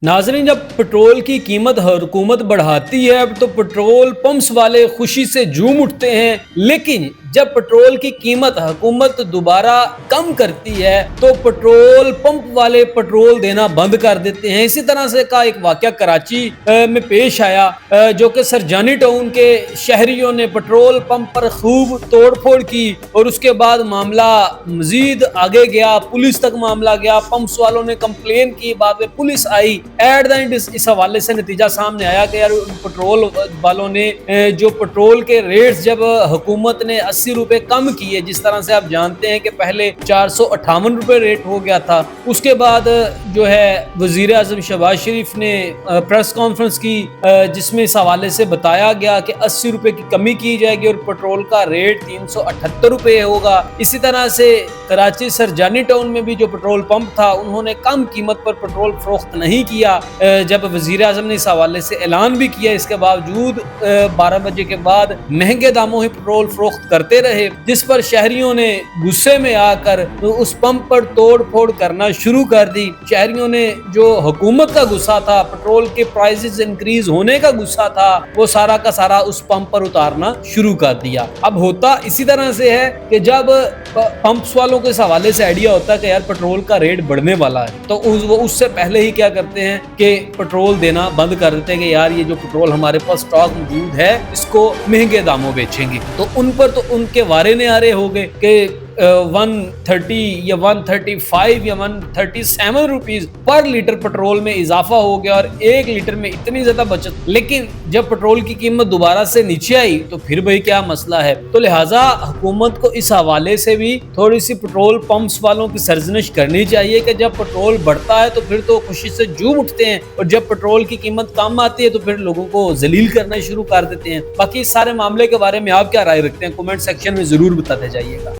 ناظرین، جب پٹرول کی قیمت حکومت بڑھاتی ہے تو پٹرول پمپس والے خوشی سے جھوم اٹھتے ہیں، لیکن جب پٹرول کی قیمت حکومت دوبارہ کم کرتی ہے تو پٹرول پمپ والے پٹرول دینا بند کر دیتے ہیں۔ اسی طرح سے کا ایک واقعہ کراچی میں پیش آیا، جو کہ سرجانی ٹاؤن کے شہریوں نے پٹرول پمپ پر خوب توڑ پھوڑ کی اور اس کے بعد معاملہ مزید آگے گیا، پولیس تک معاملہ گیا، پمپس والوں نے کمپلین کی، بعد میں پولیس آئی۔ ایٹ دا اینڈ اس حوالے سے نتیجہ سامنے آیا کہ یار پٹرول والوں نے جو پٹرول کے ریٹس جب حکومت نے 80 روپے کم کیے، جس طرح سے آپ جانتے ہیں کہ پہلے 458 روپے ریٹ ہو گیا تھا، اس کے بعد جو ہے وزیر اعظم شہباز شریف نے پریس کانفرنس کی، جس میں اس حوالے سے بتایا گیا کہ 80 روپے کی کمی کی جائے گی اور پٹرول کا ریٹ 378 روپے ہوگا۔ اسی طرح سے کراچی سرجانی ٹاؤن میں بھی جو پٹرول پمپ تھا انہوں نے کم قیمت پر پٹرول فروخت نہیں کیا۔ جب وزیر اعظم نے اس حوالے سے اعلان بھی کیا، اس کے باوجود 12 بجے کے بعد مہنگے داموں ہی پٹرول فروخت کرتے رہے، جس پر شہریوں نے غصے میں آ کر اس پمپ پر توڑ پھوڑ کرنا شروع کر دی۔ شہریوں نے جو حکومت کا غصہ تھا، پٹرول کے پرائسز انکریز ہونے کا غصہ تھا، وہ سارا کا سارا اس پمپ پر اتارنا شروع کر دیا۔ اب ہوتا اسی طرح سے ہے کہ جب پمپس والوں کو اس حوالے سے آئیڈیا ہوتا ہے کہ یار پٹرول کا ریٹ بڑھنے والا ہے، تو وہ اس سے پہلے ہی کیا کرتے ہیں کہ پٹرول دینا بند کر دیتے ہیں کہ یار یہ جو پٹرول ہمارے پاس اسٹاک موجود ہے اس کو مہنگے داموں بیچیں گے۔ تو ان پر تو ان کے وارے نعرے ہو گئے کہ 130 یا 135 یا 137 روپیز پر لیٹر پٹرول میں اضافہ ہو گیا اور 1 لیٹر میں اتنی زیادہ بچت۔ لیکن جب پٹرول کی قیمت دوبارہ سے نیچے آئی تو پھر بھائی کیا مسئلہ ہے؟ تو لہٰذا حکومت کو اس حوالے سے بھی تھوڑی سی پٹرول پمپس والوں کی سرزنش کرنی چاہیے کہ جب پٹرول بڑھتا ہے تو پھر تو خوشی سے جھوم اٹھتے ہیں، اور جب پٹرول کی قیمت کم آتی ہے تو پھر لوگوں کو ذلیل کرنا شروع کر دیتے ہیں۔ باقی اس سارے معاملے کے بارے میں آپ کیا رائے رکھتے ہیں؟ کمنٹ سیکشن میں ضرور بتاتے جائیے گا۔